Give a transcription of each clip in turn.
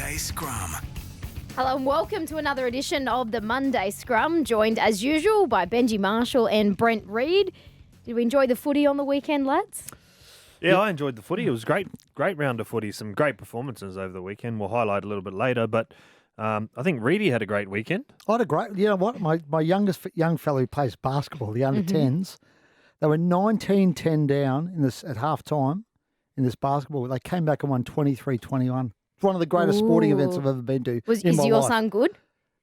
Monday Scrum. Hello and welcome to another edition of the Monday Scrum, joined as usual by Benji Marshall and Brent Read. Did we enjoy the footy on the weekend, lads? Yeah, I enjoyed the footy. It was great round of footy. Some great performances over the weekend. We'll highlight a little bit later, but I think Reedy had a great weekend. I had a great, you know what, my youngest young fellow who plays basketball, the under-10s, they were 19-10 down at half-time in this basketball. They came back and won 23-21. It's one of the greatest sporting events I've ever been to Is in my your life. son good?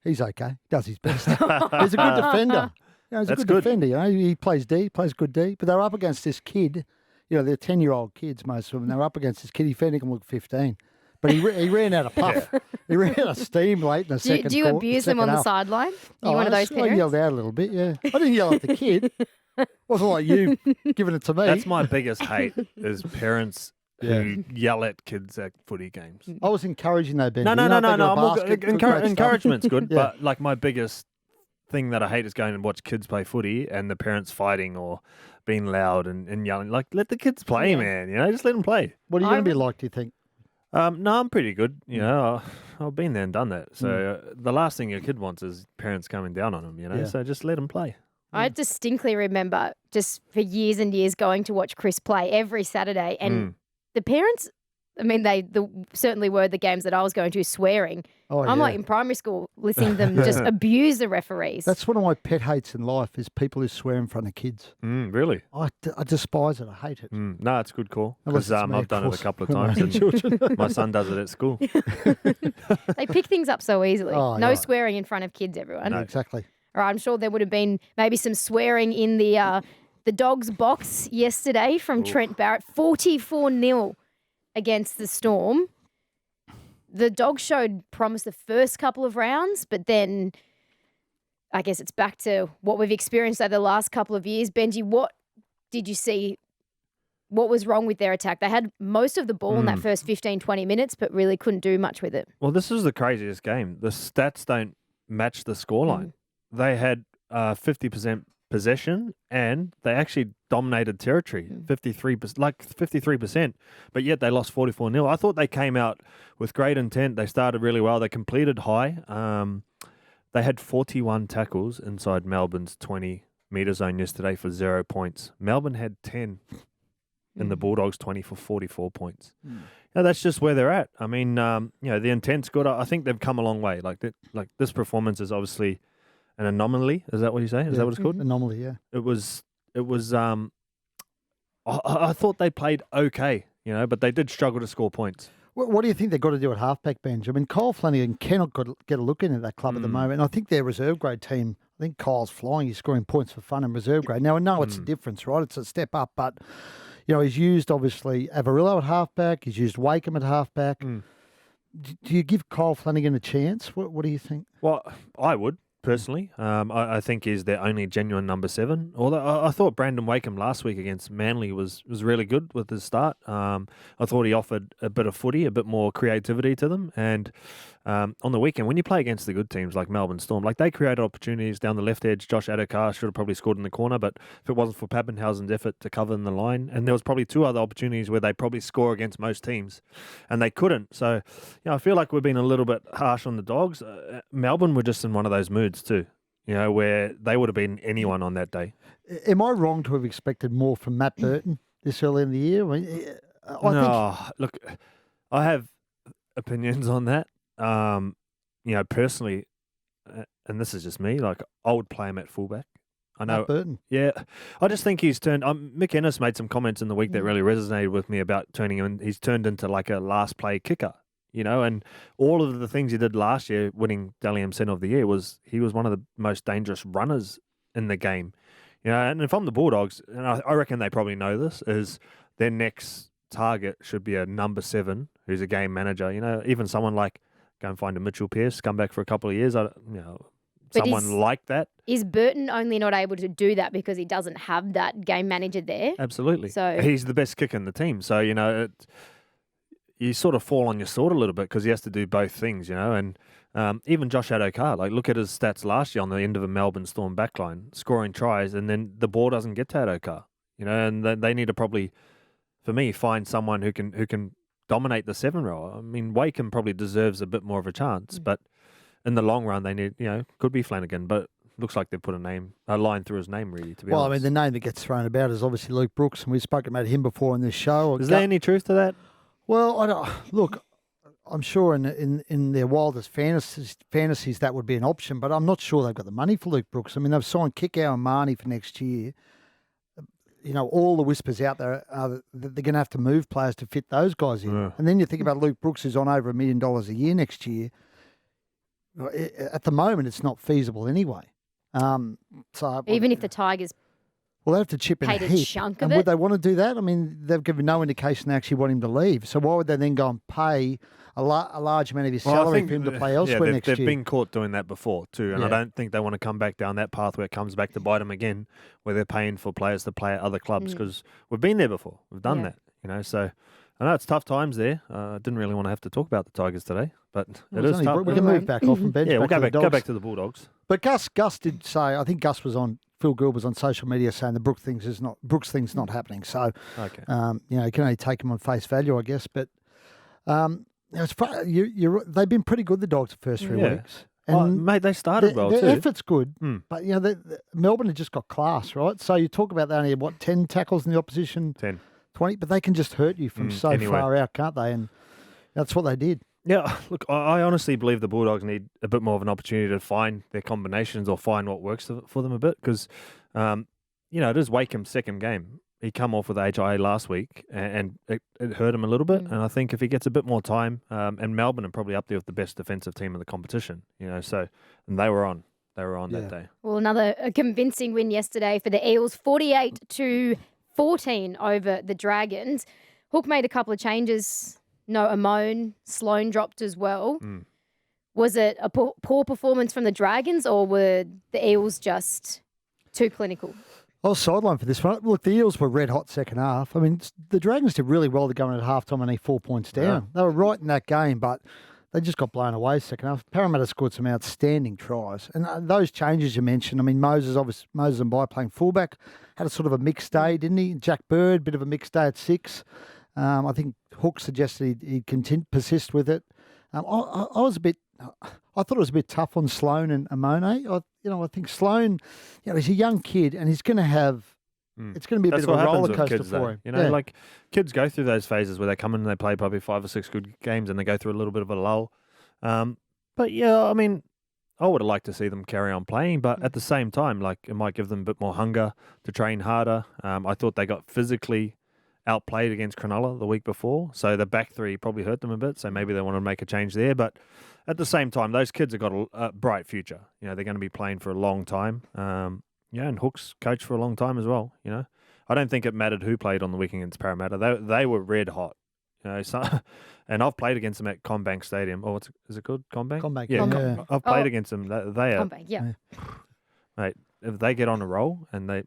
He's okay. He does his best. He's a good defender. You know, he's That's a good good. defender. You know, he plays D, plays good D. But they're up against this kid. You know, they're 10-year-old kids, most of them. They're up against this kid. He fair dinkum looked 15. But he ran out of puff. He ran out of steam late in the second Do you abuse them on the sideline? Are you one of those I parents? yelled out a little bit, yeah. I didn't yell at the kid. Wasn't like you giving it to me. That's my biggest hate is parents who yell at kids at footy games. I was encouraging though, Ben. No. I'm all good. Encouragement's good, Yeah. but like my biggest thing that I hate is going and watch kids play footy and the parents fighting or being loud and yelling. Like, let the kids play, man. You know, just let them play. What are you going to be like, do you think? No, I'm pretty good. You know, I've been there and done that. So the last thing your kid wants is parents coming down on them, you know, Yeah. so just let them play. I distinctly remember just for years and years going to watch Chris play every Saturday, and the parents, I mean, they certainly were the games that I was going to swearing. Oh, I'm yeah. like in primary school listening to them just abuse the referees. That's one of my pet hates in life is people who swear in front of kids. Really? I despise it. I hate it. No, it's a good call. Unless Because it's me, I've of done it a course. couple of times. And my son does it at school. They pick things up so easily. Oh, No yeah. swearing in front of kids, everyone. No. Exactly. All right, I'm sure there would have been maybe some swearing in the Dogs box yesterday from Trent Barrett. 44-0 against the Storm. The Dogs showed promise the first couple of rounds, but then I guess it's back to what we've experienced over the last couple of years. Benji, what did you see? What was wrong with their attack? They had most of the ball in that first 15, 20 minutes, but really couldn't do much with it. Well, this is the craziest game. The stats don't match the scoreline. They had 50% possession and they actually dominated territory, 53%, but yet they lost 44-0. I thought they came out with great intent. They started really well. They completed high. They had 41 tackles inside Melbourne's 20-metre zone yesterday for 0 points. Melbourne had 10 and the Bulldogs 20 for 44 points. Now, that's just where they're at. I mean, you know, the intent's good. I think they've come a long way. Like this performance is obviously an anomaly. Is that what you say? Is that what it's called? Anomaly, yeah. It was. I thought they played okay, you know, but they did struggle to score points. What do you think they've got to do at halfback, Benj? I mean, Kyle Flanagan cannot get a look into that club at the moment. And I think their reserve grade team, I think Kyle's flying. He's scoring points for fun in reserve grade. Now, I know it's a difference, right? It's a step up, but, you know, he's used, obviously, Avarillo at halfback. He's used Wakeham at halfback. Do you give Kyle Flanagan a chance? What do you think? Well, I would. Personally, I think he's their only genuine number 7. Although I thought Brandon Wakeham last week against Manly was really good with his start. I thought he offered a bit of footy, a bit more creativity to them. And on the weekend, when you play against the good teams like Melbourne Storm, like they created opportunities down the left edge. Josh Adokar should have probably scored in the corner, but if it wasn't for Pappenhausen's effort to cover in the line, and there was probably 2 other opportunities where they probably score against most teams, and they couldn't. So, you know, I feel like we've been a little bit harsh on the Dogs. Melbourne were just in one of those moods too, you know, where they would have been anyone on that day. Am I wrong to have expected more from Matt Burton this early in the year? I mean, Look, I have opinions on that. You know, personally, and this is just me, like I would play him at fullback. I know. Matt Burton. Yeah, I just think he's turned. Mick Ennis made some comments in the week that really resonated with me about turning him. He's turned into like a last play kicker. You know, and all of the things he did last year, winning Dally M Centre of the Year, he was one of the most dangerous runners in the game. You know, and if I'm the Bulldogs, and I reckon they probably know this, is their next target should be a number 7 who's a game manager. You know, even someone like go and find a Mitchell Pearce, come back for a couple of years. Someone like that. Is Burton only not able to do that because he doesn't have that game manager there? Absolutely. So he's the best kicker in the team. So, you know, you sort of fall on your sword a little bit because he has to do both things, you know. And even Josh Adokar, like look at his stats last year on the end of a Melbourne Storm backline, scoring tries, and then the ball doesn't get to Adokar, you know. And they need to probably, for me, find someone who can dominate the 7 row. I mean, Wakeham probably deserves a bit more of a chance, but in the long run, they need, could be Flanagan, but looks like they've put a line through his name, really, to be honest. I mean, the name that gets thrown about is obviously Luke Brooks, and we've spoken about him before in this show. Is there any truth to that? Well, I don't, look, I'm sure in their wildest fantasies that would be an option, but I'm not sure they've got the money for Luke Brooks. I mean, they've signed Kickow and Marnie for next year. All the whispers out there are that they're going to have to move players to fit those guys in. Yeah. And then you think about Luke Brooks, who's on over $1 million a year next year. At the moment, it's not feasible anyway. So even if the Tigers they have to chip in a heap. Chunk of and it. Would they want to do that? I mean, they've given no indication they actually want him to leave. So why would they then go and pay a large amount of his salary for him to play elsewhere next year? They've been caught doing that before too, and I don't think they want to come back down that path where it comes back to bite them again, where they're paying for players to play at other clubs, because we've been there before. We've done that, So I know it's tough times there. I didn't really want to have to talk about the Tigers today, but it is tough. We can move back off and bench. Yeah, we'll go back to the Bulldogs. But Gus did say, I think Gus was on. Phil Gould was on social media saying the Brooks thing's not happening. So, okay. You can only take him on face value, I guess. But they've been pretty good, the Dogs, the first 3 weeks. And mate, they started well too. Their effort's good, but Melbourne had just got class, right? So you talk about they only had 10 tackles in the opposition, 20, but they can just hurt you from far out, can't they? And that's what they did. Yeah, look, I honestly believe the Bulldogs need a bit more of an opportunity to find their combinations or find what works for them a bit, because, it is Wakeham's second game. He come off with HIA last week, and it hurt him a little bit. And I think if he gets a bit more time, and Melbourne are probably up there with the best defensive team in the competition, and they were on that day. Well, another convincing win yesterday for the Eels, 48-14 over the Dragons. Hook made a couple of changes. No, Amon, Sloan dropped as well. Was it a poor performance from the Dragons, or were the Eels just too clinical? I was sidelined for this one. Look, the Eels were red hot second half. I mean, the Dragons did really well to go in at halftime and 4 points down. Yeah. They were right in that game, but they just got blown away second half. Parramatta scored some outstanding tries. And those changes you mentioned, I mean, Moses and Bai playing fullback, had a sort of a mixed day, didn't he? Jack Bird, bit of a mixed day at 6. I think Hook suggested he'd persist with it. I was a bit. I thought it was a bit tough on Sloan and Amone. I think Sloan, he's a young kid and he's going to have. It's going to be a bit of a roller coaster for him. Like kids go through those phases where they come in and they play probably 5 or 6 good games and they go through a little bit of a lull. But yeah, I mean, I would have liked to see them carry on playing, but at the same time, like it might give them a bit more hunger to train harder. I thought they got physically outplayed against Cronulla the week before, so the back three probably hurt them a bit, so maybe they want to make a change there. But at the same time, those kids have got a bright future. They're going to be playing for a long time. And Hook's coached for a long time as well. I don't think it mattered who played on the weekend against Parramatta. They were red hot. And I've played against them at CommBank Stadium. Oh, is it called CommBank? CommBank. Yeah. I've played against them. They are CommBank, yeah. Mate, if they get on a roll and they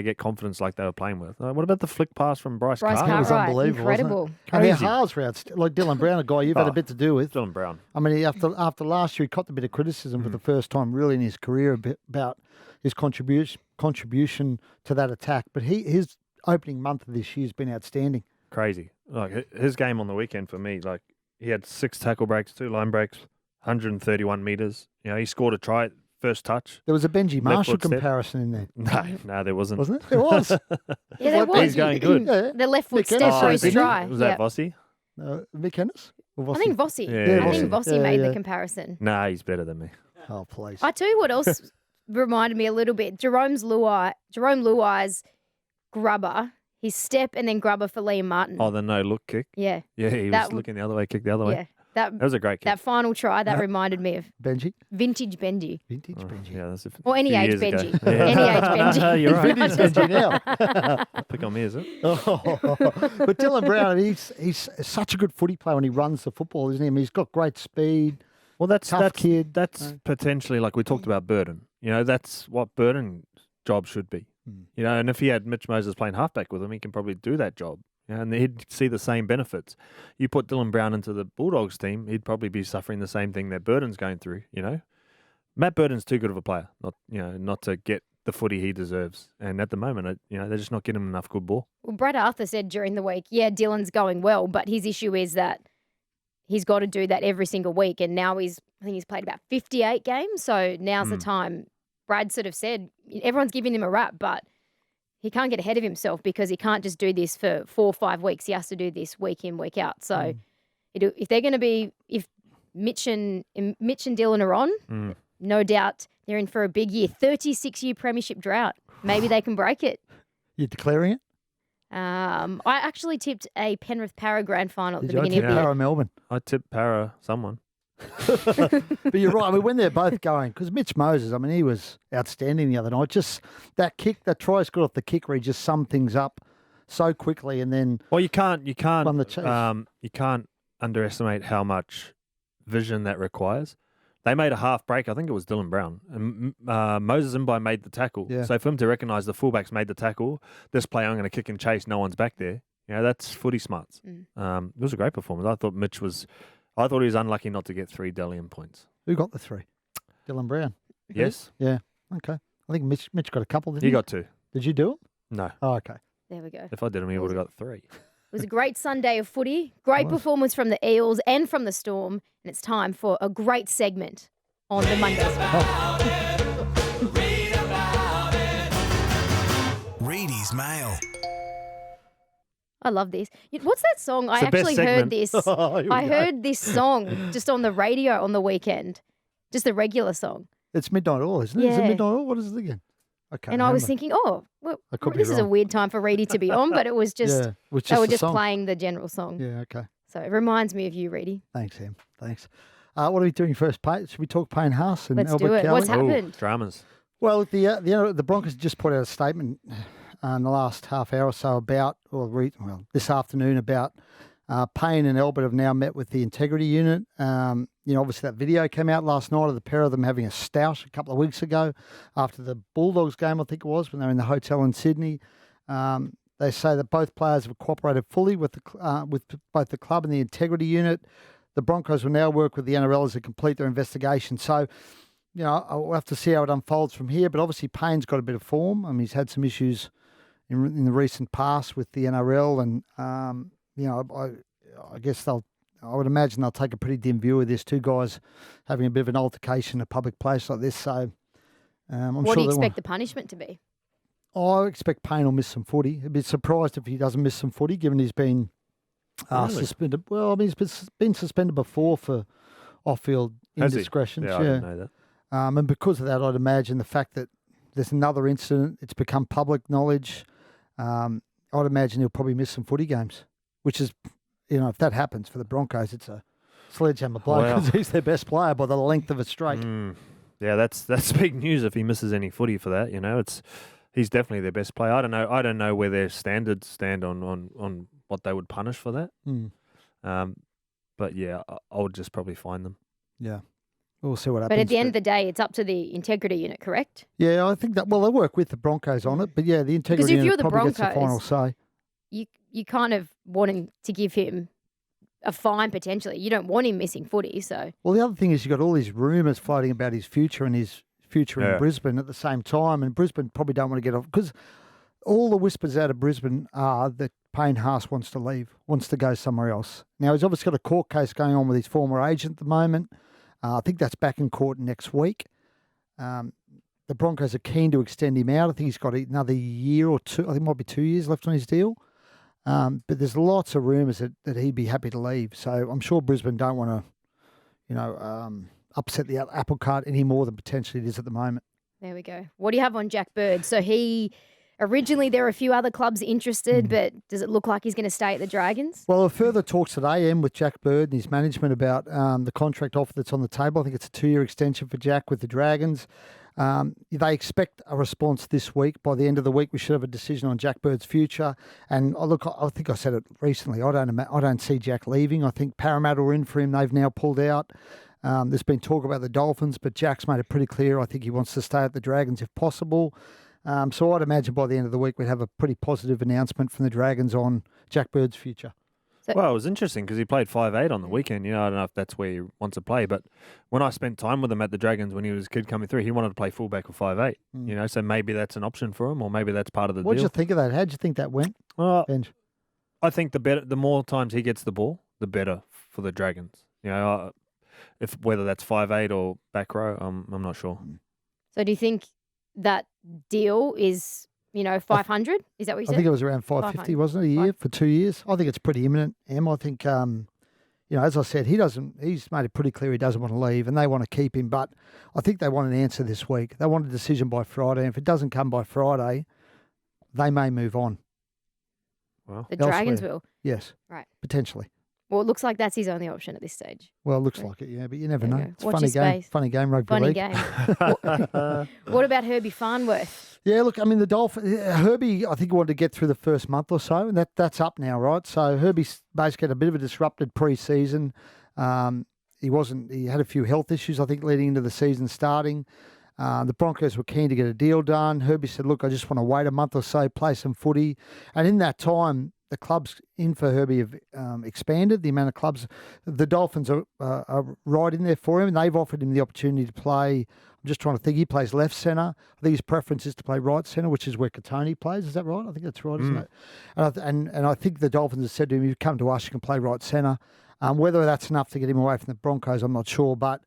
get confidence like they were playing with. What about the flick pass from Bryce Cartwright? It was unbelievable. Incredible. And their halves were like Dylan Brown, a guy you've had a bit to do with. Dylan Brown. I mean, after last year, he copped a bit of criticism for the first time really in his career about his contribution to that attack. But his opening month of this year has been outstanding. Crazy. Like his game on the weekend for me, like he had 6 tackle breaks, 2 line breaks, 131 metres. He scored a try. First touch. There was a Benji Marshall comparison in there. No, there wasn't. Wasn't it? There was. Yeah, there was. He's going good. The left foot step for his try. Was that Vossi? Mick Ennis? I think Vossi. Yeah, I think Vossi made the comparison. Nah, he's better than me. Oh, please. I tell you what else reminded me a little bit. Jerome Luai's grubber, his step and then grubber for Liam Martin. Oh, the no-look kick? Yeah. Yeah, he was looking the other way, kicked the other way. Yeah. That was a great kick. That final try, that reminded me of Benji? Vintage Benji. Vintage Benji. Yeah, that's or any age Benji. Yeah. Any age Benji. You're right. Vintage Benji now. Pick on me, is it? But Dylan Brown, he's such a good footy player when he runs the football, isn't he? I mean, he's got great speed. Well, that's kid. That's potentially, like we talked about Burden. That's what Burden's job should be. And if he had Mitch Moses playing halfback with him, he can probably do that job. And he'd see the same benefits. You put Dylan Brown into the Bulldogs team, he'd probably be suffering the same thing that Burden's going through. Matt Burden's too good of a player, not to get the footy he deserves. And at the moment, they're just not getting him enough good ball. Well, Brad Arthur said during the week, yeah, Dylan's going well, but his issue is that he's got to do that every single week. And now I think he's played about 58 games. So now's the time. Brad sort of said, everyone's giving him a rap, but he can't get ahead of himself because he can't just do this for 4 or 5 weeks. He has to do this week in, week out. So if they're going to be, if Mitch and Dylan are on, no doubt they're in for a big year. 36-year premiership drought. Maybe they can break it. You're declaring it? I actually tipped a Penrith Para grand final at the I beginning of tipped the year. Para Melbourne. I tipped Para someone. But you're right. I mean, when they're both going, because Mitch Moses, I mean, he was outstanding the other night. Just that kick, that try scored off the kick where he just summed things up so quickly, and then Well, you can't won the chase. you can't underestimate how much vision that requires. They made a half break. I think it was Dylan Brown. And Moses Mbai made the tackle. Yeah. So for him to recognise the fullbacks made the tackle, this play I'm going to kick and chase, no one's back there. That's footy smarts. It was a great performance. I thought he was unlucky not to get 3 Dalian points. Who got the 3? Dylan Brown. Yes. Yeah. Okay. I think Mitch got a couple, didn't he? He got 2. Did you do it? No. Oh, okay. There we go. If I did him, he would have got 3. It was a great Sunday of footy. Great performance from the Eels and from the Storm. And it's time for a great segment on the Mondays. Reedy's Mail. I love this. What's that song? I the best actually heard segment. this. Here we I go. heard this song just on the radio on the weekend. Just the regular song. It's Midnight Oil, isn't it? Is it Yeah. Midnight Oil? What is it again? Okay. And I was thinking, well, I could be this is a wrong. weird time for Reedy to be on, but it was just, yeah, which they were the just song. playing the general song. Yeah, okay. So it reminds me of you, Reedy. Thanks, Em. Thanks. What are we doing first, Pate? Should we talk Payne Haas and Let's Albert do it. Cowley? What's happened? Dramas. Well, the Broncos just put out a statement in the last half hour or so about, this afternoon about Payne and Albert have now met with the integrity unit. Obviously that video came out last night of the pair of them having a stout a couple of weeks ago after the Bulldogs game, I think it was, when they were in the hotel in Sydney. They say that both players have cooperated fully with both the club and the integrity unit. The Broncos will now work with the NRL as they complete their investigation. So, I'll have to see how it unfolds from here. But obviously, Payne's got a bit of form. I mean, he's had some issues in the recent past with the NRL, and I guess I would imagine they'll take a pretty dim view of this. Two guys having a bit of an altercation in a public place like this. So, What do you expect the punishment to be? I expect Payne will miss some footy. I'd be surprised if he doesn't miss some footy, given he's been suspended. Well, I mean, he's been suspended before for off-field indiscretions. Yeah, I didn't know that. And because of that, I'd imagine the fact that there's another incident, it's become public knowledge. I'd imagine he'll probably miss some footy games, which is, if that happens for the Broncos, it's a sledgehammer blow because he's their best player by the length of a straight. Yeah, that's big news if he misses any footy for that. He's definitely their best player. I don't know where their standards stand on what they would punish for that. But yeah, I would just probably fine them. Yeah. We'll see what happens. But at the end of the day, it's up to the integrity unit, correct? Yeah, I think that, they work with the Broncos on it, but yeah, the integrity Because if you're unit the probably gets the Broncos, final say. You kind of wanting to give him a fine potentially. You don't want him missing footy, so. Well, the other thing is you've got all these rumours floating about his future and his future in Brisbane at the same time, and Brisbane probably don't want to get off, because all the whispers out of Brisbane are that Payne Haas wants to leave, wants to go somewhere else. Now, he's obviously got a court case going on with his former agent at the moment. I think that's back in court next week. The Broncos are keen to extend him out. I think he's got another year or two. I think it might be 2 years left on his deal. But there's lots of rumours that he'd be happy to leave. So I'm sure Brisbane don't want to, upset the apple cart any more than potentially it is at the moment. There we go. What do you have on Jack Bird? So originally there were a few other clubs interested, but does it look like he's going to stay at the Dragons? Well, further talks today, with Jack Bird and his management about the contract offer that's on the table. I think it's a 2-year extension for Jack with the Dragons. They expect a response this week. By the end of the week, we should have a decision on Jack Bird's future. And I think I said it recently. I don't see Jack leaving. I think Parramatta are in for him. They've now pulled out. There's been talk about the Dolphins, but Jack's made it pretty clear. I think he wants to stay at the Dragons if possible. So I'd imagine by the end of the week we'd have a pretty positive announcement from the Dragons on Jack Bird's future. Well, it was interesting because he played 5'8" on the weekend. I don't know if that's where he wants to play, but when I spent time with him at the Dragons when he was a kid coming through, he wanted to play fullback with 5'8". So maybe that's an option for him, or maybe that's part of the What did deal. you think of that? How did you think that went, Well, Benj? I think the more times he gets the ball, the better for the Dragons. If whether that's 5'8" or back row, I'm not sure. So do you think that deal is, 500? Is that what you said? I think it was around 550, wasn't it, a year for 2 years? I think it's pretty imminent, Em. I think, as I said, he's made it pretty clear he doesn't want to leave and they want to keep him. But I think they want an answer this week. They want a decision by Friday. And if it doesn't come by Friday, they may move on. Well, The Dragons will. Yes. Right. Potentially. Well, it looks like that's his only option at this stage. Well, it looks like it, yeah, but you never There know. you go. It's a Watch funny your game. space. Funny game, rugby Funny league. game. What about Herbie Farnworth? Yeah, look, I mean, the Dolphins, Herbie, I think wanted to get through the first month or so, and that's up now, right? So Herbie's basically had a bit of a disrupted pre-season. He had a few health issues, I think, leading into the season starting. The Broncos were keen to get a deal done. Herbie said, look, I just want to wait a month or so, play some footy. And in that time, the clubs in for Herbie have expanded, the amount of clubs. The Dolphins are right in there for him, and they've offered him the opportunity to play. I'm just trying to think. He plays left centre. I think his preference is to play right centre, which is where Katoni plays. Is that right? I think that's right, isn't it? And I think the Dolphins have said to him, you come to us, you can play right centre. Whether that's enough to get him away from the Broncos, I'm not sure. But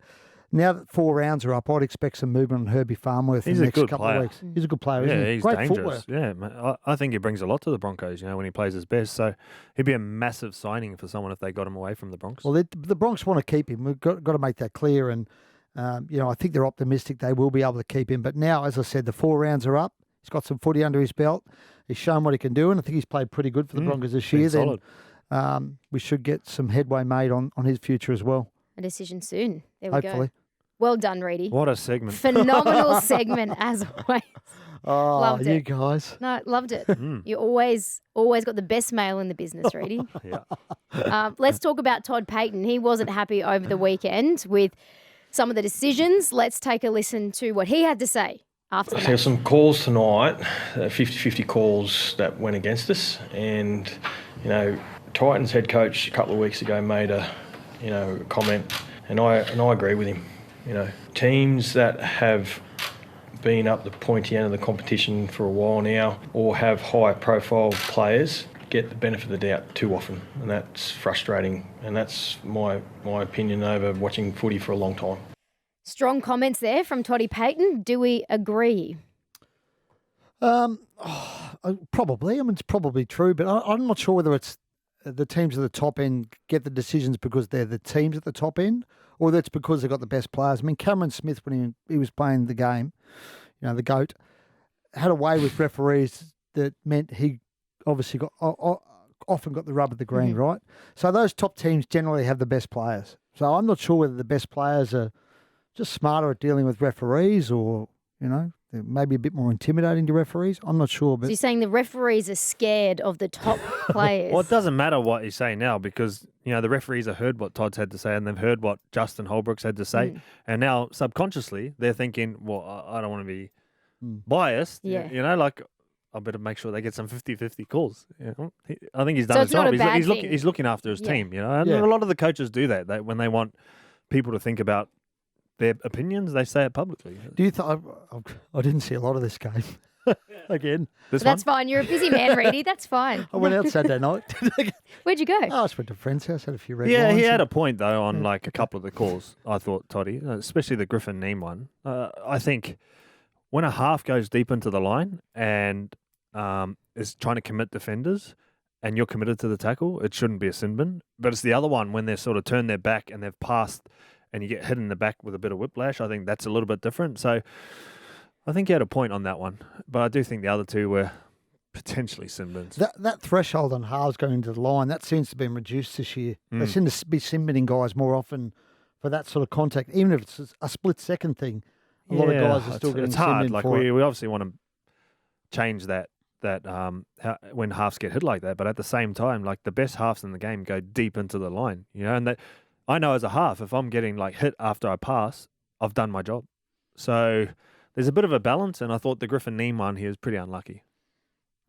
now that 4 rounds are up, I'd expect some movement on Herbie Farnworth in the next couple of weeks. He's a good player, isn't he? He's Great dangerous. footwork. Yeah, man. I think he brings a lot to the Broncos, when he plays his best. So he'd be a massive signing for someone if they got him away from the Bronx. Well, the Bronx want to keep him. We've got to make that clear. And, I think they're optimistic they will be able to keep him. But now, as I said, the 4 rounds are up. He's got some footy under his belt. He's shown what he can do. And I think he's played pretty good for the Broncos this year. Solid. Then we should get some headway made on his future as well. A decision soon. There we Hopefully. go. Well done, Reedy. What a segment. Phenomenal segment, as always. Oh, Loved you it. guys. No, loved it. You always got the best mail in the business, Reedy. Yeah. Let's talk about Todd Payten. He wasn't happy over the weekend with some of the decisions. Let's take a listen to what he had to say after the There were match. some calls tonight, 50-50 calls that went against us. And, Titans head coach a couple of weeks ago made a comment, and I agree with him. Teams that have been up the pointy end of the competition for a while now or have high-profile players get the benefit of the doubt too often, and that's frustrating. And that's my opinion over watching footy for a long time. Strong comments there from Toddy Payten. Do we agree? Probably. I mean, it's probably true, but I'm not sure whether it's the teams at the top end get the decisions because they're the teams at the top end, or that's because they've got the best players. I mean, Cameron Smith, when he was playing the game, the GOAT, had a way with referees that meant he obviously often got the rub of the green, right? So those top teams generally have the best players. So I'm not sure whether the best players are just smarter at dealing with referees or, they're maybe a bit more intimidating to referees. I'm not sure. But So you're saying the referees are scared of the top players? Well, it doesn't matter what you say now because, the referees have heard what Todd's had to say and they've heard what Justin Holbrook's had to say. And now subconsciously they're thinking, well, I don't want to be biased. Yeah. I better make sure they get some 50-50 calls. I think he's done So his it's not job. a bad thing. He's looking after his Yeah. team, And Yeah. a lot of the coaches do that. When they want people to think about their opinions, they say it publicly. do you I didn't see a lot of this game. Again. This That's one? fine. You're a busy man, Reedy. That's fine. I went out Saturday night. Where'd you go? I just went to a friend's house, had a few red Yeah, wines. he had a point though on a couple of the calls. I thought Toddy, especially the Griffin Neem one. I think when a half goes deep into the line and is trying to commit defenders, and you're committed to the tackle, it shouldn't be a sin bin. But it's the other one when they sort of turn their back and they've passed, and you get hit in the back with a bit of whiplash. I think that's a little bit different. So I think he had a point on that one, but I do think the other two were potentially sin bins. That threshold on halves going into the line, that seems to have been reduced this year. They seem to be sin-binning guys more often for that sort of contact, even if it's a split-second thing. A lot of guys are still getting it's hard. sin-binned Like for it. we obviously want to change that when halves get hit like that, but at the same time, like the best halves in the game go deep into the line, and that I know as a half, if I'm getting like hit after I pass, I've done my job. So there's a bit of a balance, and I thought the Griffin Neem one here was pretty unlucky.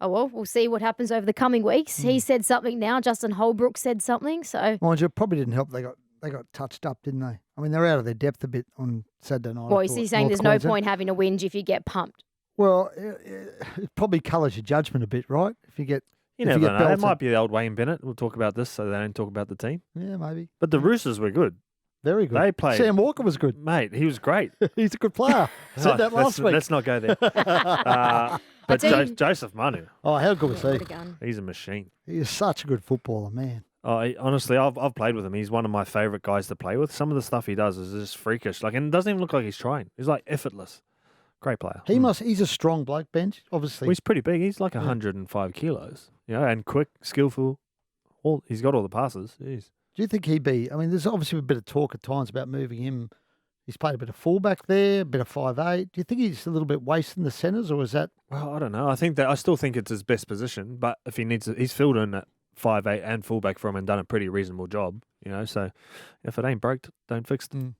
Oh, well, we'll see what happens over the coming weeks. He said something now. Justin Holbrook said something. So, Mind you, it probably didn't help. They got touched up, didn't they? I mean, they're out of their depth a bit on Saturday night. boy, so you're saying there's no point having a whinge if you get pumped. Well, it probably colours your judgment a bit, right? If you get, You never know. It might be the old Wayne Bennett. We'll talk about this so they don't talk about the team. Yeah, maybe. But the Roosters were good. Very good. They played. Sam Walker was good. Mate, he was great. He's a good player. Said that last week. Let's not go there. But Joseph Manu, Oh, how good was he? What a gun. he's a machine. He is such a good footballer, man. Honestly, I've played with him. He's one of my favourite guys to play with. Some of the stuff he does is just freakish. And it doesn't even look like he's trying. He's like effortless. Great player. He's a strong bloke, Benj, obviously. Well, he's pretty big. He's like 105 kilos. And quick, skillful. He's got all the passes. Jeez. Do you think he'd be, I mean, there's obviously a bit of talk at times about moving him. He's played a bit of fullback there, a bit of 5'8". Do you think he's a little bit wasting the centres, or is that? Well, I don't know. I still think it's his best position, but if he needs he's filled in at 5'8" and fullback for him and done a pretty reasonable job, so if it ain't broke, don't fix it.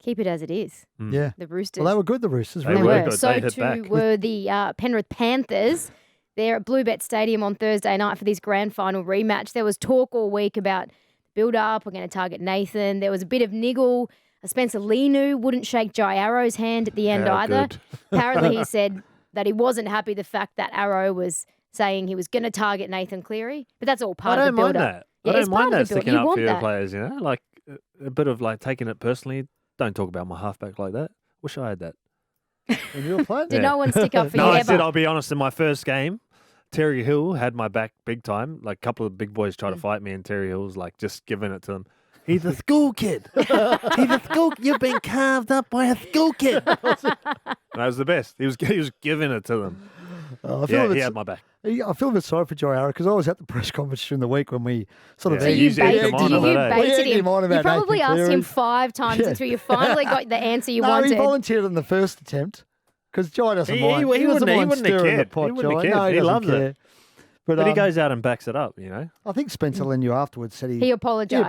Keep it as it is. Yeah. The Roosters. Well, they were good, the Roosters. They They were were. good. So They hit too back. were the Penrith Panthers. They're at Bluebet Stadium on Thursday night for this grand final rematch. There was talk all week about build-up. We're going to target Nathan. There was a bit of niggle. Spencer Linu wouldn't shake Jai Arrow's hand at the end How either. good. Apparently he said that he wasn't happy the fact that Arrow was saying he was going to target Nathan Cleary. But that's all part I of don't the mind build-up. that. Yeah, I it's don't mind part that of the build. sticking You up want for your that. players, like a bit of taking it personally. Don't talk about my halfback like that. Wish I had that. When you were playing? Did no one stick up for No, you I ever? said, I'll be honest, in my first game, Terry Hill had my back big time. Like, a couple of big boys tried to fight me, and Terry Hill was just giving it to them. He's a school kid. He's a school. You've been carved up by a school kid. That was the best. He was giving it to them. I feel He had my back. I feel a bit sorry for Jai Arrow because I was at the press conference during the week when we sort of Yeah. So you Egged him baited, on you about that. baited egged him. him on You about probably Nathan asked him Cleary. 5 times Yeah. until you finally got the answer you No, wanted. he volunteered in the first attempt because Jai doesn't He mind. wouldn't- doesn't he mind wouldn't have stirring the cared. pot, He wouldn't have Jai. cared. No, he He doesn't loves it. care. But he goes out and backs it up, I think Spencer Lenu afterwards said He apologised.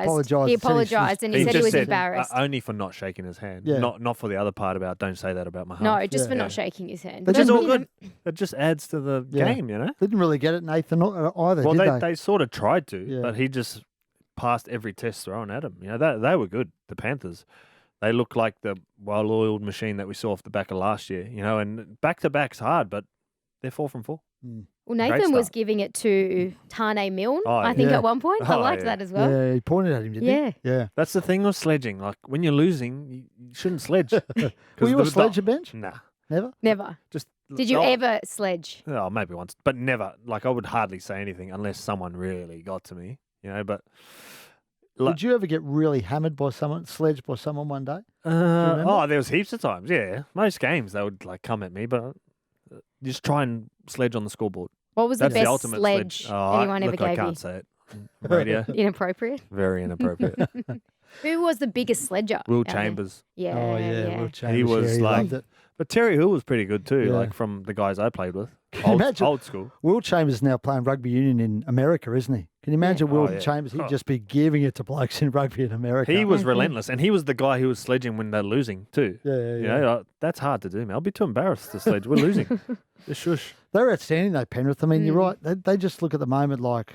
He apologised and he said he was said, embarrassed. only for not shaking his hand. Yeah. Not for the other part about don't say that about my half. No, just Yeah. for not Yeah. shaking his hand. But Which is then- all good. It just adds to the Yeah. game, Didn't really get it, Nathan, either, Well, did they sort of tried to, Yeah. but he just passed every test thrown at him. They were good, the Panthers. They look like the well-oiled machine that we saw off the back of last year, and back-to-back's hard, but they're 4 from 4. Well, Great Nathan was start. giving it to Tane Milne, Oh, I think, yeah. at one point. I Oh, liked yeah. that as well. Yeah, he pointed at him, didn't Yeah. he? Yeah. That's the thing with sledging. Like, when you're losing, you shouldn't sledge. Were you a sledger, Bench? Nah. Never? Never. Just Did you oh, ever sledge? Oh, maybe once, but never. Like, I would hardly say anything unless someone really got to me, but... Did you ever get really hammered by someone, sledged by someone one day? remember? Oh, there was heaps of times. Yeah, most games they would come at me, but just try and sledge on the scoreboard. What was That's the the best ultimate sledge Oh, anyone ever look, gave I you? can't say it. on Radio, Inappropriate. very inappropriate. Who was the biggest sledger? Will out there? Chambers, Yeah. Oh, yeah. Will Chambers, he was yeah, like, loved it. but Terry Hill was pretty good too. Yeah. Like from the guys I played with, Can you imagine- old school. Will Chambers is now playing rugby union in America, isn't he? Can you imagine Will Oh, yeah. Chambers? He'd Oh. just be giving it to blokes in rugby in America. He was relentless, and he was the guy who was sledging when they're losing too. Yeah. That's hard to do, man. I'll be too embarrassed to sledge. We're losing. Just shush. They're outstanding, though, Penrith. I mean, you're right. They just look at the moment like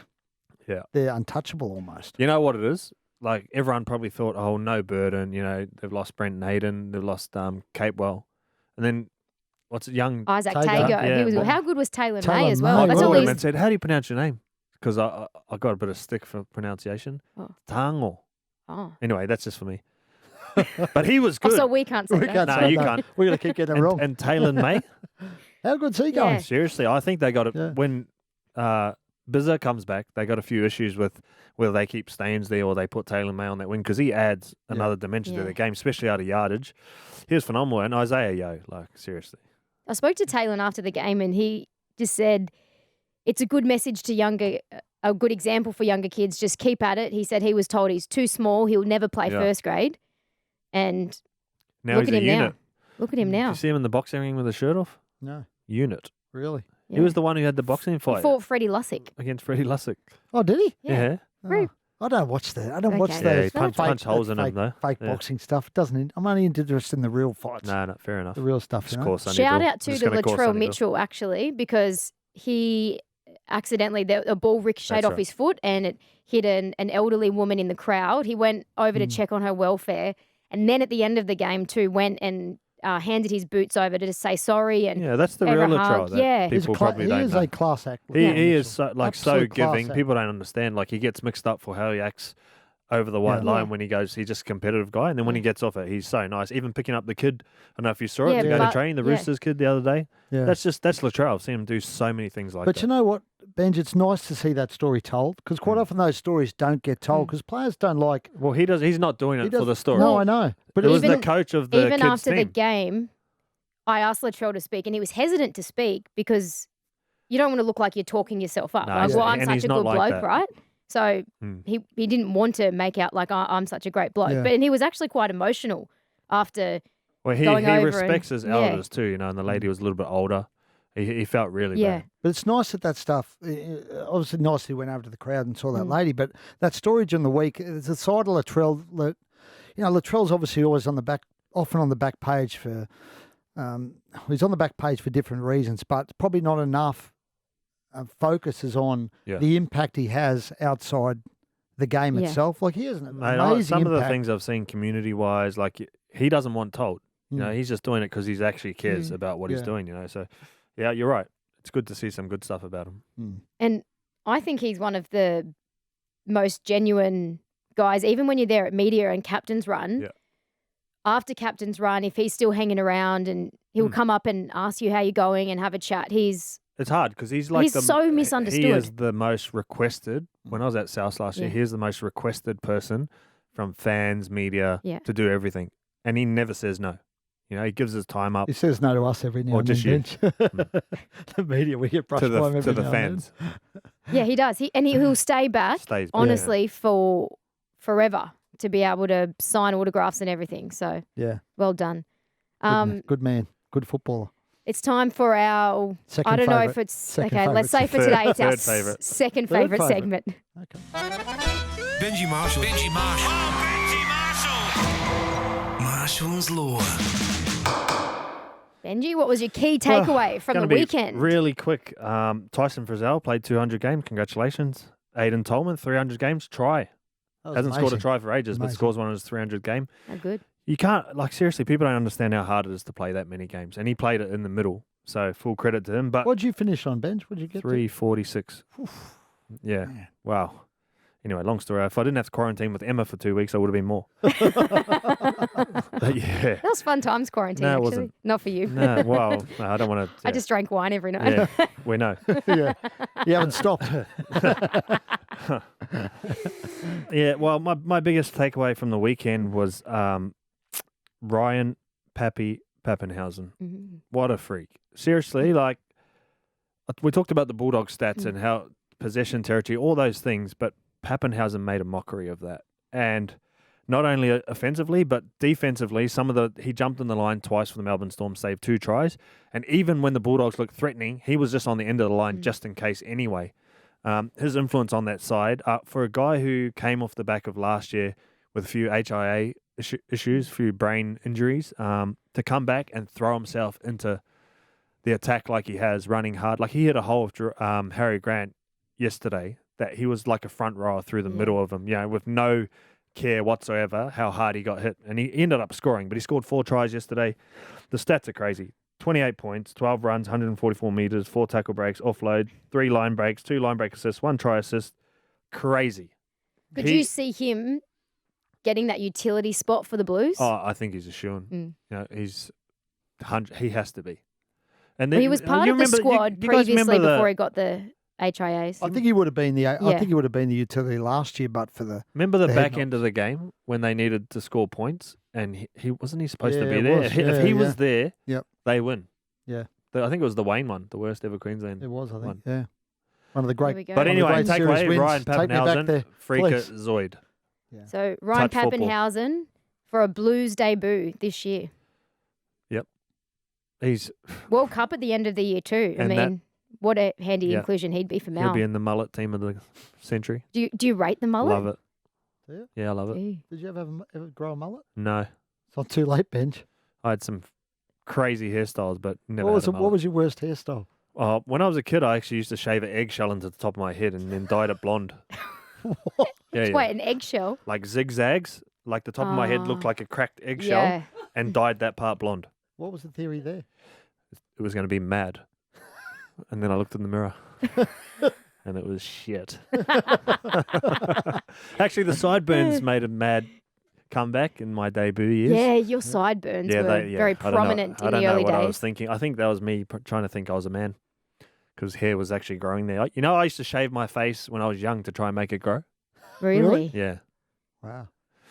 Yeah. they're untouchable almost. You know what it is? Like everyone probably thought, oh, no burden. They've lost Brent Hayden, they've lost Capewell, and then what's it, young Isaac Tago. Tago. Yeah, He was, well- how good was Taylor Taylor May as well? May, That's I all called him he's. and said, how do you pronounce your name? Because I got a bit of stick for pronunciation. Oh. Tango. Oh. Anyway, that's just for me. But he was Oh, good. so we can't say We that. can't No, say you that. can't. We're going to keep getting it wrong. And Taylor May. How good's he Yeah. going? Seriously, I think they got it Yeah. when Bizza comes back. They got a few issues with whether they keep Staines there or they put Taylor May on that wing because he adds another dimension to Yeah. the game, especially out of yardage. He was phenomenal, and Isaiah Yo, like seriously. I spoke to Taylor after the game, and he just said it's a good message to a good example for younger kids. Just keep at it. He said he was told he's too small. He'll never play Yeah. first grade. And Now look he's at a him unit. now. Look at him Did now. you see him in the boxing ring with his shirt off? No, Unit. really. He was the one who had the boxing He fight fought Freddie Lussick. against Freddie Lussick. Oh, did he? Yeah. Oh, I don't watch that. I don't watch Okay. those Yeah, he punch punched holes in him, fake, though. fake Yeah. boxing stuff. I'm only interested in the real fights. No, fair enough. The real stuff. Just You know? call Sonny Shout Bill. out to Just the gonna call Latrell Sonny Bill. Mitchell, actually, because he accidentally, a ball ricocheted That's off right. his foot and it hit an elderly woman in the crowd. He went over to check on her welfare. And then at the end of the game too, went and handed his boots over to just say sorry and Yeah, that's the gave her real a hug. Latrell that Yeah. people probably he don't is know. a class act. He Yeah. is so Absolute class giving. act. People don't understand. Like he gets mixed up for how he acts over the white Yeah. line Yeah. when he goes. He's just a competitive guy, and then when he gets off it, he's so nice. Even picking up the kid. I don't know if you saw it Yeah, to go to but- training. The yeah. Roosters kid the other day. Yeah. That's Latrell. I've seen him do so many things like But that. you know what, Benj? It's nice to see that story told because quite often those stories don't get told because players don't like. Well, he does. He's not doing He it for does- the story. No, I know. But it was the even- coach of the Even kids' after the team. game, I asked Latrell to speak and he was hesitant to speak because you don't want to look like you're talking yourself up. No, Like, he's- well, I'm and such he's a not good like bloke, that. right? So Hmm. he didn't want to make out like I'm such a great bloke. Yeah. But and he was actually quite emotional after. Well, he going over respects and- his yeah. elders too, you know. And the lady was a little bit older. He felt really Yeah. bad. But it's nice that stuff. Obviously, nice he went over to the crowd and saw that lady. But that story during the week, it's a side of Latrell that, Latrell's obviously always often on the back page for. He's on the back page for different reasons, but probably not enough focus is on Yeah. the impact he has outside the game Yeah. itself. Like he has an Mate, amazing some of the impact. things I've seen community-wise, like he doesn't want told. You know, Mm. he's just doing it because he actually cares about what he's Yeah. doing. You know, so yeah, you're right. It's good to see some good stuff about him. Mm. And I think he's one of the most genuine guys, even when you're there at media and captain's run. Yeah. After captain's run, if he's still hanging around and he'll come up and ask you how you're going and have a chat, It's hard because he's like He's so He misunderstood. is the most requested. When I was at South last year, Yeah. he is the most requested person from fans, media, Yeah. to do everything, and he never says no. You know, he gives his time up He says no to us every now Or and just then. you. Benj. The media, we get brushed to by him the every to the now and then. fans. yeah, he does. He'll stay back Stays back. honestly for forever to be able to sign autographs and everything. So Yeah, well done. good man, good footballer. It's time for our. Second I don't know favourite. if it's Second okay. Let's say favourite. for today, it's our Third favourite. second Third favorite favourite. segment. Okay. Benji Marshall. Benji Marshall. Oh, Benji Marshall. Marshall's Law. Benji, what was your key takeaway from the Gonna be weekend? Really quick. Tyson Frizzell played 200 games. Congratulations. Aiden Tolman, 300 games. Try. That was Hasn't scored a amazing. try for ages, but Amazing. scores one of his 300 game. Oh, good. You can't, like, seriously, people don't understand how hard it is to play that many games. And he played it in the middle. So full credit to him. But What'd you finish on, Benj? What'd you get? to? 346. Yeah. Man. Wow. Anyway, long story. If I didn't have to quarantine with Emma for 2 weeks, I would have been more. But yeah. That was fun times quarantine, No, it actually. wasn't. Not for you. No, well, no, I don't want to. I just drank wine every night. Yeah, we know. Yeah, you haven't stopped. Yeah, well, my biggest takeaway from the weekend was Ryan Pappenhausen. Mhm. What a freak. Seriously, like, we talked about the Bulldogs stats and how possession territory, all those things, but Pappenhausen made a mockery of that. And not only offensively, but defensively, he jumped in the line twice for the Melbourne Storm, saved 2 tries. And even when the Bulldogs looked threatening, he was just on the end of the line just in case anyway. His influence on that side, for a guy who came off the back of last year with a few HIA issues, a few brain injuries, to come back and throw himself into the attack like he has, running hard. Like he hit a hole of Harry Grant yesterday that he was like a front rower through the middle of him, with no care whatsoever how hard he got hit. And he ended up scoring, but he scored 4 tries yesterday. The stats are crazy. 28 points, 12 runs, 144 metres, 4 tackle breaks, offload, 3 line breaks, 2 line break assists, 1 try assist. Crazy. Could you see him getting that utility spot for the Blues? Oh, I think he's a shoo-in. He has to be. And Well, he was part of the squad previously before he got the HIAs. I think he would have been I think he would have been the utility last year, but for the Remember the the back head end of the game when they needed to score points, and he wasn't he supposed to Yeah, be it there? was. If Yeah, he yeah. was there, Yep. they win. Yeah. I think it was the Wayne one, the worst ever Queensland. it was, I think, one. yeah, one of the There we great. go. But One of the anyway, great series takeaway: wins. Ryan Take me back Pappenhausen, there, please. freakazoid. So Ryan Touch football. Pappenhausen for a Blues debut this year. He's World Cup at the end of the year too. I And mean, what a handy Yeah. inclusion he'd be for he'll Mal. be in the mullet team of the century. Do you rate the mullet? Love it. Do you? Yeah, I love it. Ooh. Did you ever grow a mullet? No, It's not too late, Benj. I had some crazy hairstyles, but never What had was a what mullet. was your worst hairstyle? When I was a kid, I actually used to shave an eggshell into the top of my head and then dyed it blonde. Yeah, Wait, an eggshell? like zigzags. Like the top of my head looked like a cracked eggshell, Yeah. and dyed that part blonde. What was the theory there? It was going to be mad. And then I looked in the mirror. And it was shit. Actually, the sideburns made a mad comeback in my debut years. Yeah, your sideburns were very prominent in the early I don't know what I days. was thinking. I think that was me trying to think I was a man because hair was actually growing there. You know, I used to shave my face when I was young to try and make it grow. Really? Yeah. Wow.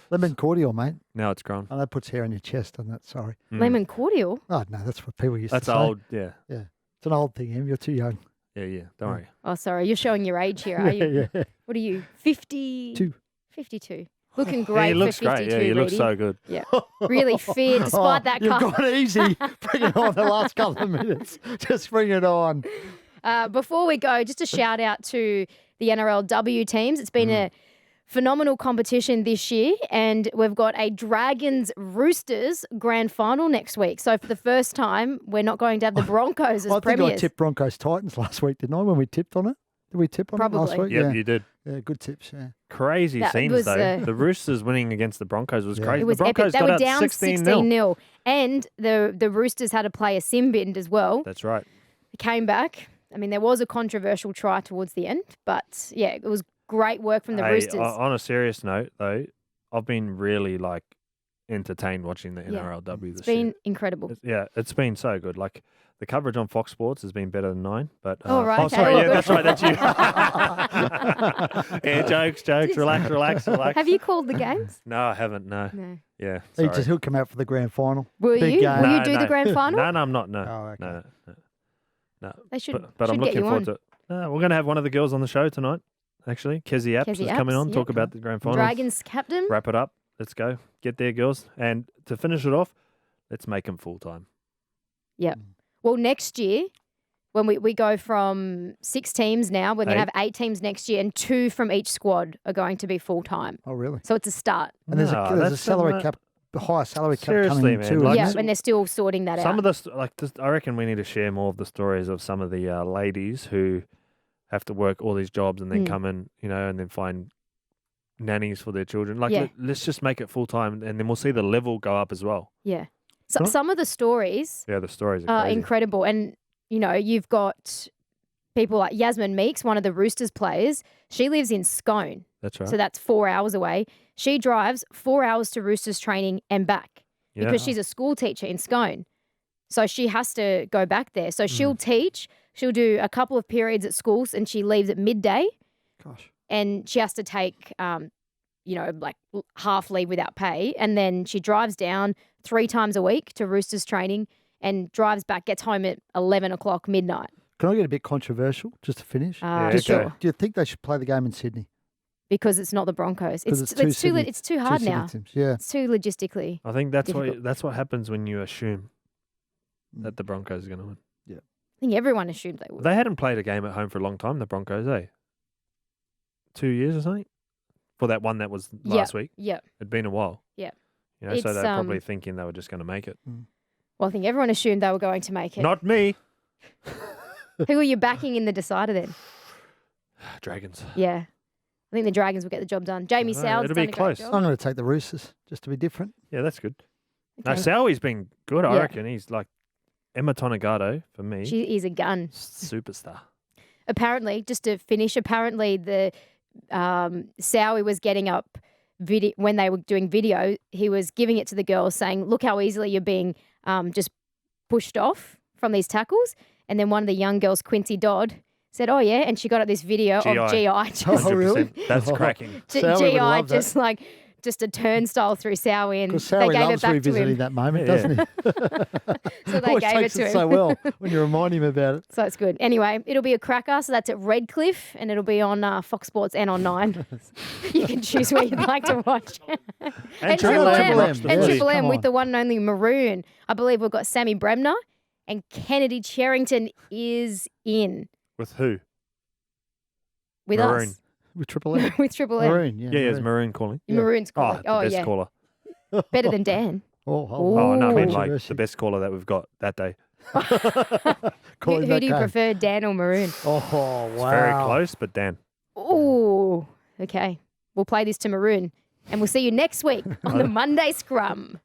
Lemon cordial, mate. Now it's grown. Oh, that puts hair on your chest, doesn't it? Sorry. Lemon cordial? Oh, no, that's what people used That's to say. old. Yeah. Yeah. It's an old thing, Em. You're too young. Yeah. Don't worry. Oh, sorry. You're showing your age here, are you? Yeah. What are you? 50? Two. 52. Looking Yeah, great he looks for 52, great. Yeah, he looks Reedy. so good. Yeah. Really fit despite that You've car. gone easy. Bring it on the last couple of minutes. Just bring it on. Before we go, just a shout out to the NRLW teams. It's been a phenomenal competition this year, and we've got a Dragons Roosters grand final next week. So for the first time, we're not going to have the Broncos as I think premiers. I tipped Broncos Titans last week, didn't I, when we tipped on it? Did we tip on it last Probably. week? Yep, you did. Yeah, good tips, yeah. Crazy That scenes, was, though. The Roosters winning against the Broncos was crazy. It was the Broncos epic. They got were out down 16-0. 16-0. And the Roosters had to play a sin bin as well. That's right. They came back. I mean, there was a controversial try towards the end, but yeah, it was great work from the Hey, Roosters. on a serious note, though, I've been really entertained watching the Yeah. NRLW this It's been year. incredible. It's been so good. Like the coverage on Fox Sports has been better than 9. But Oh, right, okay. sorry, Oh, yeah, good. that's right, that's you. Yeah, jokes. Relax. Have you called the games? No, I haven't. No. No. Yeah. He'll come out for the grand final. Will Big you? game. Will you No, do no. the grand final? No, I'm not. No. Oh, okay. No. They should. But I'm should get looking you forward on. to it. No, we're going to have one of the girls on the show tonight. Actually, Kezzy Apps Kezzy is coming Apps, on. yep. Talk about the grand final. Dragons captain. Wrap it up. Let's go. Get there, girls. And to finish it off, let's make them full time. Yep. Well, next year, when we go from 6 teams now, we're going to have 8 teams next year, and 2 from each squad are going to be full time. Oh, really? So it's a start. And there's No, a that's salary not- cap, a higher salary cap Seriously, coming man, too. like- Yeah, isn't it? and they're still sorting that Some out. of the I reckon we need to share more of the stories of some of the ladies who have to work all these jobs and then come in, and then find nannies for their children. Like, Yeah. let's just make it full time, and then we'll see the level go up as well. Yeah. So, Right. some of the stories Yeah, the stories are are crazy. incredible. And, you've got people like Yasmin Meeks, one of the Roosters players. She lives in Scone. That's right. So that's 4 hours away. She drives 4 hours to Roosters training and back because she's a school teacher in Scone. So she has to go back there. So she'll teach. She'll do a couple of periods at schools and she leaves at midday. Gosh. And she has to take, half leave without pay. And then she drives down 3 times a week to Roosters training and drives back, gets home at 11 o'clock midnight. Can I get a bit controversial just to finish? Yeah, Just, okay. do you think they should play the game in Sydney? Because it's not the Broncos. 'Cause It's it's too Sydney- it's too hard Two Sydney now. teams, yeah. It's too logistically. I think that's difficult. what happens when you assume that the Broncos are going to win. I think everyone assumed they would. They hadn't played a game at home for a long time, the Broncos, 2 years or something? For that one that was last week. Yeah. It'd been a while. Yeah. So It's, they're probably thinking they were just going to make it. Well, I think everyone assumed they were going to make it. Not me. Who are you backing in the decider then? Dragons. Yeah. I think the Dragons will get the job done. Jamie know, Soward's it'll done be a close. great I'm job. going to take the Roosters just to be different. Yeah, that's good. No, Okay. Sowi's been good, I Yeah. reckon. He's like Emma Tonegado for me. She is a gun. Superstar. Apparently, just to finish, the Sowie was getting up video when they were doing video. He was giving it to the girls, saying, "Look how easily you're being just pushed off from these tackles." And then one of the young girls, Quincy Dodd, said, "Oh yeah," and she got up this video of GI just Oh, really? 100%. That's cracking. Sowie would GI love that. just like just a turnstile through Sowie, and Because they Sowie gave it loves back to revisiting him. that moment, Yeah. doesn't he? So they Always gave it takes to him. so well when you remind him about it. So it's good. Anyway, it'll be a cracker. So that's at Redcliffe, and it'll be on Fox Sports and on 9. You can choose where you'd like to watch. And Triple M. And Yes, Triple M come with on. the one and only Maroon. I believe we've got Sammy Bremner, and Kennedy Cherrington is in With who? with Maroon. us. With Triple M. With Triple M. Maroon, yeah. Yeah, it's Maroon. Maroon calling. Yeah. Maroon's Oh, calling. the best caller. Better than Dan. Oh, Ooh. Oh, no, I mean like Controversy. the best caller that we've got that day. Call him Who that do you game. prefer, Dan or Maroon? Oh, wow. Very close, but Dan. Oh, okay. We'll play this to Maroon, and we'll see you next week on the Monday Scrum.